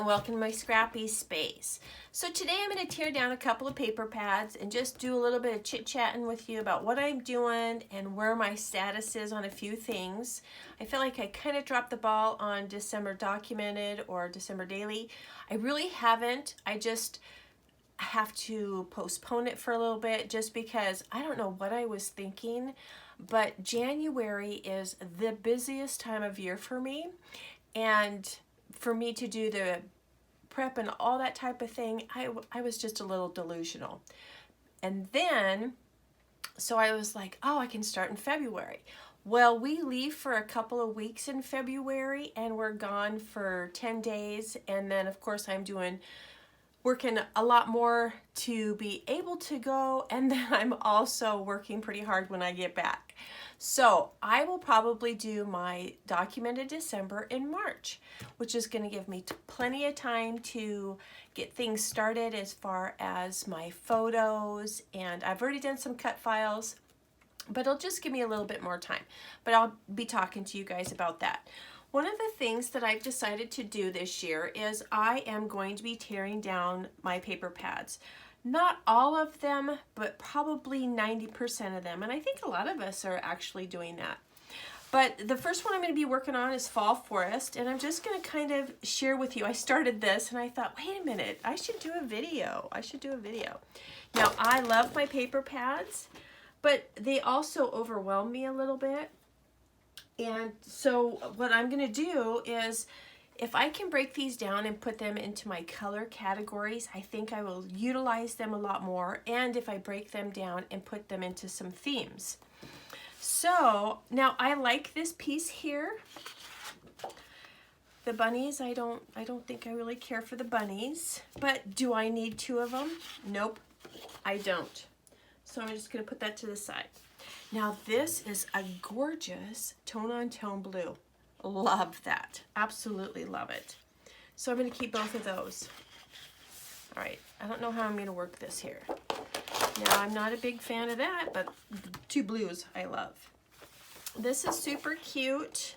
and welcome to my scrappy space. So today I'm going to tear down a couple of paper pads and just do a little bit of chit-chatting with you about what I'm doing and where my status is on a few things. I feel like I kind of dropped the ball on December documented or December daily. I really haven't. I just have to postpone it for a little bit just because I don't know what I was thinking, but January is the busiest time of year for me, and for me to do the prep and all that type of thing, I was just a little delusional. And then, so I was like, oh, I can start in February. Well, we leave for a couple of weeks in February and we're gone for 10 days. And then of course I'm working a lot more to be able to go, and then I'm also working pretty hard when I get back. So I will probably do my documented December in March, which is going to give me plenty of time to get things started as far as my photos, and I've already done some cut files, but it'll just give me a little bit more time. But I'll be talking to you guys about that. One of the things that I've decided to do this year is I am going to be tearing down my paper pads. Not all of them, but probably 90% of them. And I think a lot of us are actually doing that. But the first one I'm going to be working on is Fall Forest. And I'm just going to kind of share with you. I started this and I thought, wait a minute, I should do a video. Now, I love my paper pads, but they also overwhelm me a little bit. And so what I'm going to do is, if I can break these down and put them into my color categories, I think I will utilize them a lot more. And if I break them down and put them into some themes. So now I like this piece here. The bunnies, I don't think I really care for the bunnies. But do I need two of them? Nope, I don't. So I'm just going to put that to the side. Now this is a gorgeous tone-on-tone blue. Love that. Absolutely love it. So I'm going to keep both of those. All right, I don't know how I'm going to work this here. Now I'm not a big fan of that, but the two blues I love. This is super cute,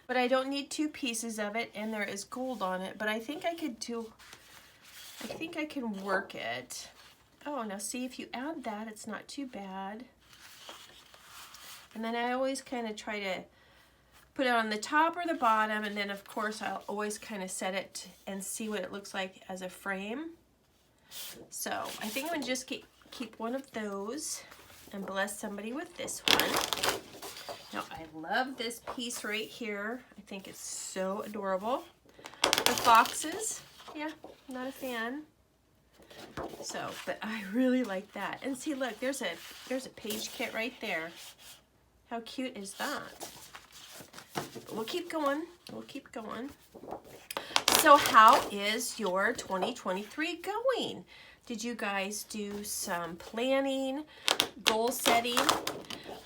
but I don't need two pieces of it, and there is gold on it, but I think I can work it. Oh, now see, if you add that, it's not too bad. And then I always kind of try to put it on the top or the bottom, and then of course I'll always kind of set it and see what it looks like as a frame. So I think I'm going to just keep one of those and bless somebody with this one. Now I love this piece right here. I think it's so adorable. The foxes, yeah, not a fan. So, but I really like that. And see, look, there's a page kit right there. How cute is that? We'll keep going. So how is your 2023 going? Did you guys do some planning, goal setting?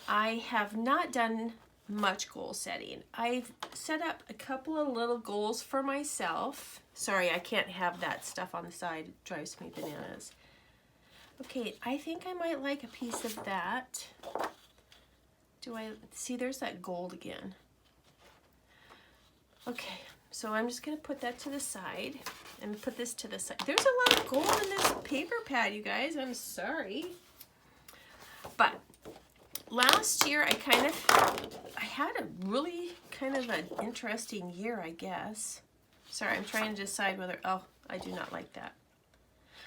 I have not done much goal setting. I've set up a couple of little goals for myself. Sorry, I can't have that stuff on the side. It drives me bananas. Okay, I think I might like a piece of that. Do I see? There's that gold again. Okay, so I'm just going to put that to the side and put this to the side. There's a lot of gold in this paper pad, you guys. I'm sorry. But last year I had a really kind of an interesting year, I guess. Sorry, I'm trying to decide whether, oh, I do not like that.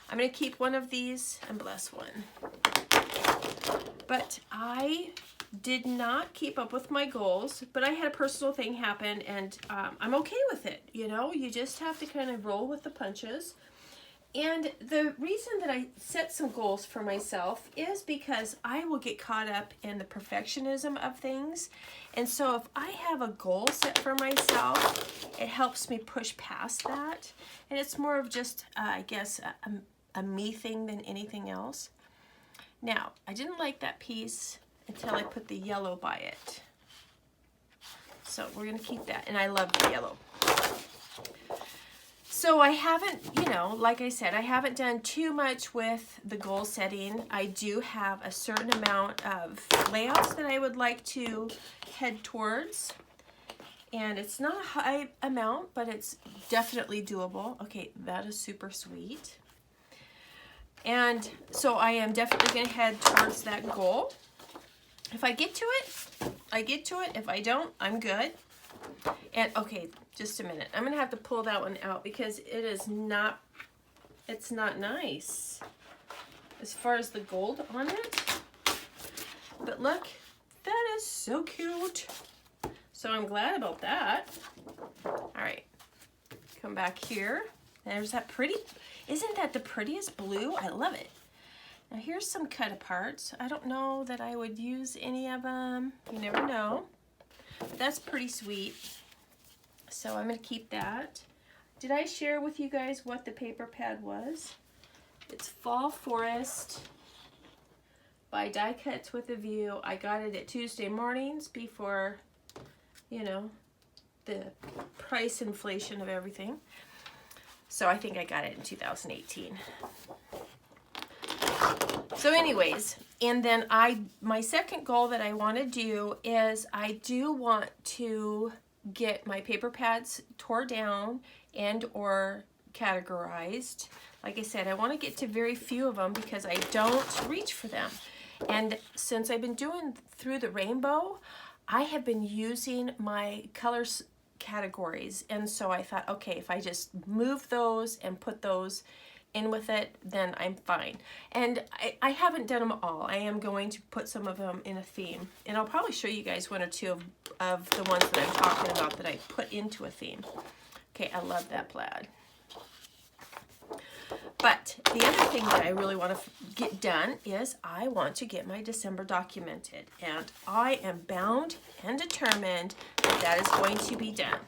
I'm going to keep one of these and bless one. But I did not keep up with my goals, but I had a personal thing happen, and I'm okay with it. You know, you just have to kind of roll with the punches. And the reason that I set some goals for myself is because I will get caught up in the perfectionism of things. And so if I have a goal set for myself, it helps me push past that. And it's more of just, I guess, a me thing than anything else. Now, I didn't like that piece until I put the yellow by it. So we're going to keep that. And I love the yellow. So I haven't, you know, like I said, I haven't done too much with the goal setting. I do have a certain amount of layouts that I would like to head towards. And it's not a high amount, but it's definitely doable. Okay, that is super sweet. And so I am definitely going to head towards that goal. If I get to it, I get to it. If I don't, I'm good. And okay, just a minute. I'm going to have to pull that one out because it is not, it's not nice as far as the gold on it. But look, that is so cute. So I'm glad about that. All right, come back here. There's that pretty, isn't that the prettiest blue? I love it. Now here's some cut aparts. I don't know that I would use any of them. You never know. But that's pretty sweet. So I'm gonna keep that. Did I share with you guys what the paper pad was? It's Fall Forest by Die Cuts with a View. I got it at Tuesday mornings before, you know, the price inflation of everything. So I think I got it in 2018. So anyways, and then my second goal that I want to do is I do want to get my paper pads tore down and or categorized. Like I said, I want to get to very few of them because I don't reach for them. And since I've been doing Through the Rainbow, I have been using my colors categories, and so I thought, okay, if I just move those and put those in with it, then I'm fine. And I haven't done them all. I am going to put some of them in a theme, and I'll probably show you guys one or two of the ones that I'm talking about that I put into a theme. Okay, I love that plaid. But the other thing that I really want to get done is I want to get my December documented, and I am bound and determined that that is going to be done.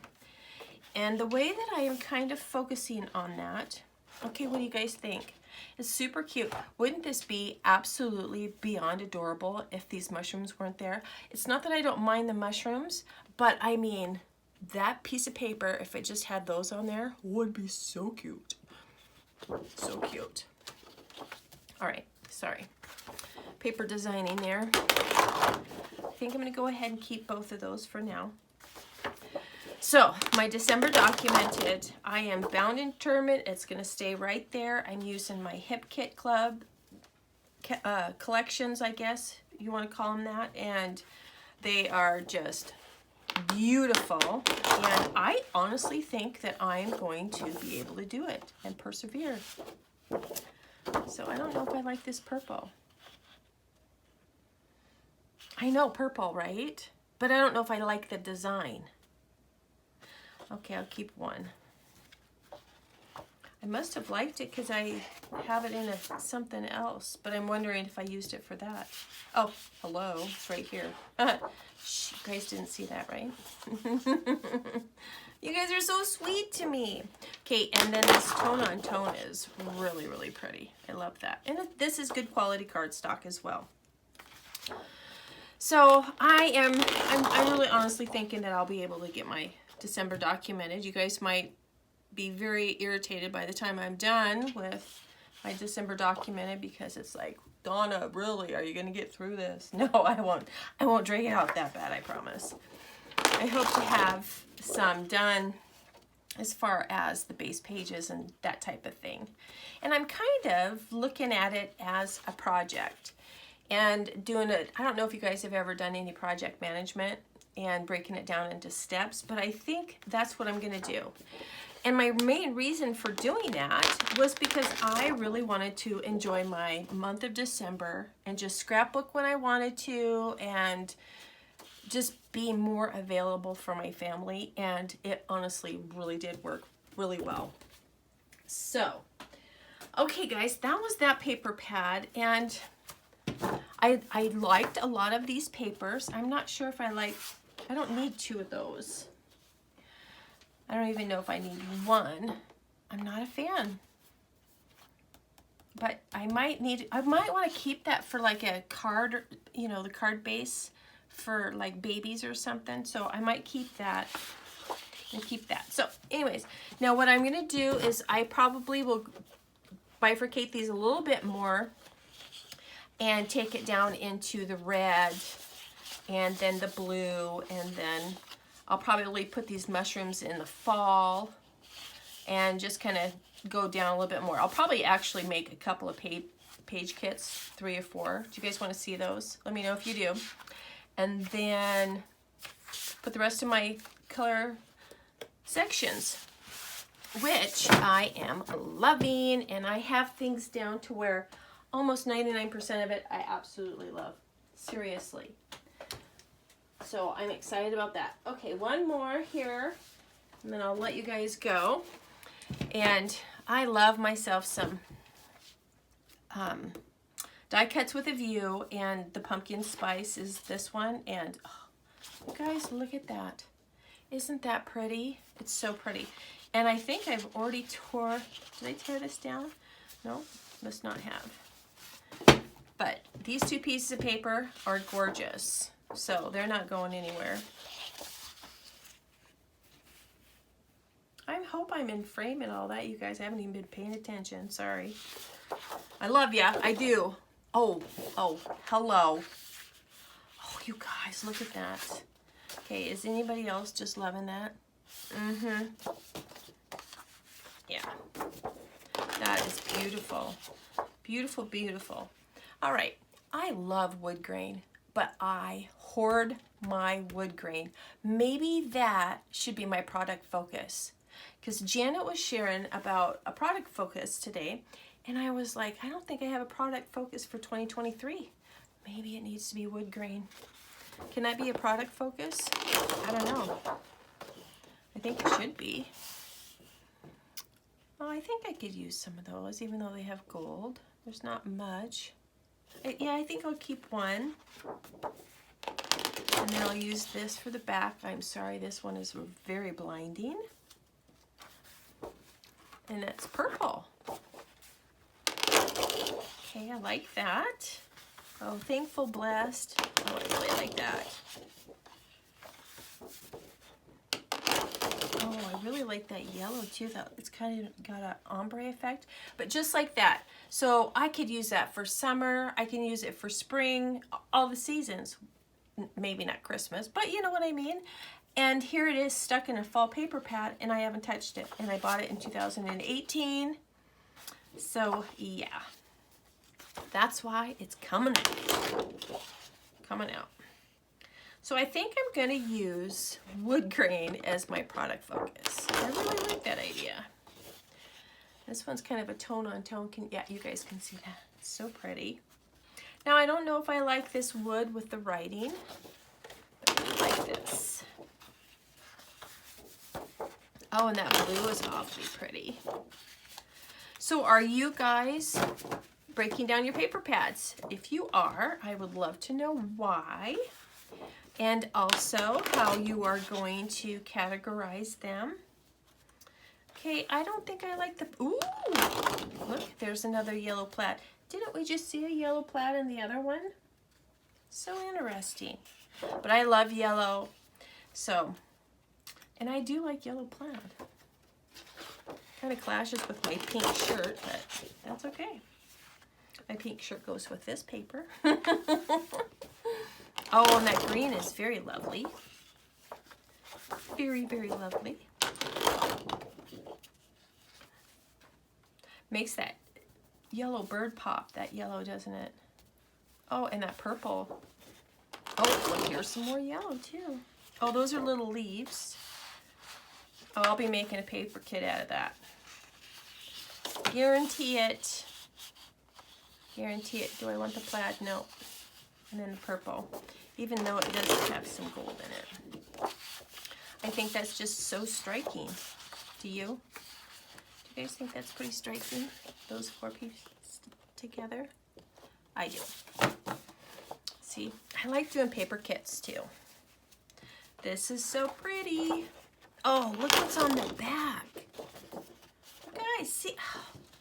And the way that I am kind of focusing on that, okay, what do you guys think? It's super cute. Wouldn't this be absolutely beyond adorable if these mushrooms weren't there? It's not that I don't mind the mushrooms, but I mean, that piece of paper, if it just had those on there, would be so cute. So cute. All right, sorry. Paper designing there. I think I'm going to go ahead and keep both of those for now. So, my December documented, I am bound and determined. It's going to stay right there. I'm using my Hip Kit Club collections, I guess you want to call them that. And they are just beautiful, and I honestly think that I'm going to be able to do it and persevere. So I don't know if I like this purple. I know purple, right? But I don't know if I like the design. Okay, I'll keep one. I must have liked it because I have it in something else, but I'm wondering if I used it for that. Oh, hello, it's right here. Shh, you guys didn't see that, right? You guys are so sweet to me. Okay, and then this tone on tone is really, really pretty. I love that. And this is good quality cardstock as well. So I'm really honestly thinking that I'll be able to get my December documented. You guys might be very irritated by the time I'm done with my December documented because it's like, Donna, really, are you going to get through this? No, I won't. I won't drag it out that bad, I promise. I hope to have some done as far as the base pages and that type of thing. And I'm kind of looking at it as a project and doing it. I don't know if you guys have ever done any project management and breaking it down into steps, but I think that's what I'm going to do. And my main reason for doing that was because I really wanted to enjoy my month of December and just scrapbook when I wanted to and just be more available for my family. And it honestly really did work really well. So, okay guys, that was that paper pad. And I liked a lot of these papers. I'm not sure if I don't need two of those. I don't even know if I need one. I'm not a fan. But I might want to keep that for like a card, you know, the card base for like babies or something. So I might keep that and keep that. So anyways, now what I'm going to do is I probably will bifurcate these a little bit more and take it down into the red and then the blue and then I'll probably put these mushrooms in the fall and just kind of go down a little bit more. I'll probably actually make a couple of page kits, 3 or 4. Do you guys want to see those? Let me know if you do. And then put the rest of my color sections, which I am loving, and I have things down to where almost 99% of it I absolutely love. Seriously. So I'm excited about that. Okay, one more here, and then I'll let you guys go. And I love myself some die cuts with a view, and the pumpkin spice is this one. And oh, you guys, look at that. Isn't that pretty? It's so pretty. And I think I've already did I tear this down? No, must not have. But these 2 pieces of paper are gorgeous. So they're not going anywhere. I hope I'm in frame and all that. You guys haven't even been paying attention. Sorry. I love ya. I do. Oh, hello. Oh, you guys, look at that. Okay, is anybody else just loving that? Mm-hmm. Yeah. That is beautiful. Beautiful, beautiful. All right. I love wood grain, but I hoard my wood grain. Maybe that should be my product focus. Because Janet was sharing about a product focus today, and I was like, I don't think I have a product focus for 2023. Maybe it needs to be wood grain. Can that be a product focus? I don't know. I think it should be. Oh, I think I could use some of those, even though they have gold. There's not much. Yeah, I think I'll keep one. And then I'll use this for the back. I'm sorry, this one is very blinding. And it's purple. Okay, I like that. Oh, thankful, blessed. Oh, I really like that. Oh, I really like that yellow too. It's kind of got an ombre effect, but just like that. So I could use that for summer. I can use it for spring, all the seasons. Maybe not Christmas, but you know what I mean. And here it is stuck in a fall paper pad, and I haven't touched it. And I bought it in 2018. So yeah, that's why it's coming out. Coming out. So I think I'm going to use wood grain as my product focus. I really like that idea. This one's kind of a tone on tone. Yeah, you guys can see that. It's so pretty. Now I don't know if I like this wood with the writing, but I like this. Oh, and that blue is awfully pretty. So are you guys breaking down your paper pads? If you are, I would love to know why. And also how you are going to categorize them. Okay, I don't think I like the, ooh, look, there's another yellow plaid. Didn't we just see a yellow plaid in the other one? So interesting. But I love yellow, so, and I do like yellow plaid. Kind of clashes with my pink shirt, but that's okay. My pink shirt goes with this paper. Oh, and that green is very lovely. Very, very lovely. Makes that yellow bird pop, that yellow, doesn't it? Oh, and that purple. Oh, look, here's some more yellow too. Oh, those are little leaves. Oh, I'll be making a paper kit out of that. Guarantee it. Guarantee it. Do I want the plaid? No. And then the purple, even though it does have some gold in it. I think that's just so striking. Do you? Do you guys think that's pretty striking? Those 4 pieces together? I do. See, I like doing paper kits too. This is so pretty. Oh, look what's on the back. Guys, see,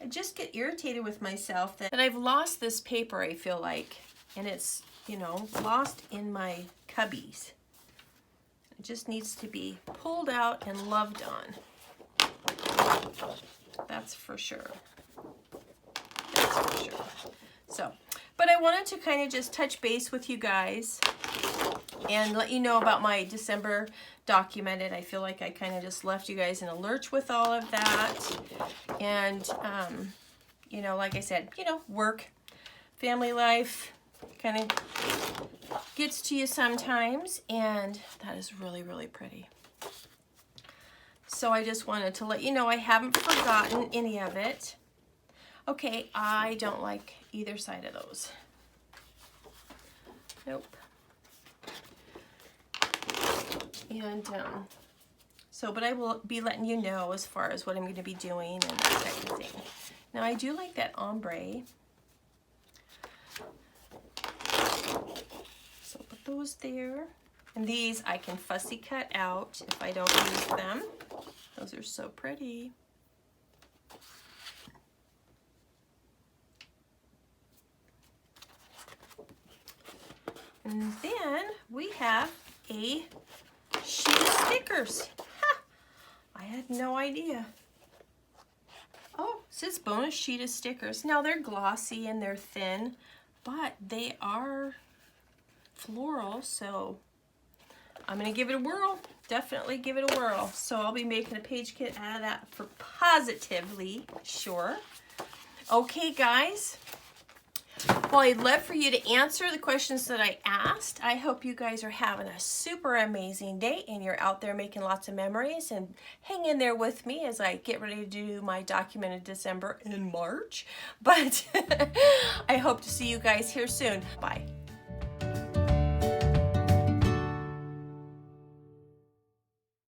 I just get irritated with myself that I've lost this paper, I feel like, and it's, you know, lost in my cubbies. It just needs to be pulled out and loved on. That's for sure. That's for sure. So, but I wanted to kind of just touch base with you guys and let you know about my December documented. I feel like I kind of just left you guys in a lurch with all of that. And, you know, like I said, you know, work, family life kind of gets to you sometimes. And that is really, really pretty. So I just wanted to let you know I haven't forgotten any of it. Okay, I don't like either side of those. Nope. And so, but I will be letting you know as far as what I'm going to be doing and that type of thing. Now, I do like that ombre. So put those there. And these I can fussy cut out if I don't use them. Those are so pretty. And then we have a sheet of stickers. Ha! I had no idea. Oh, it says bonus sheet of stickers. Now they're glossy and they're thin, but they are floral, so I'm gonna give it a whirl. Definitely give it a whirl. So I'll be making a page kit out of that for positively sure. Okay, guys. Well, I'd love for you to answer the questions that I asked. I hope you guys are having a super amazing day and you're out there making lots of memories, and hang in there with me as I get ready to do my documented December in March. But I hope to see you guys here soon. Bye.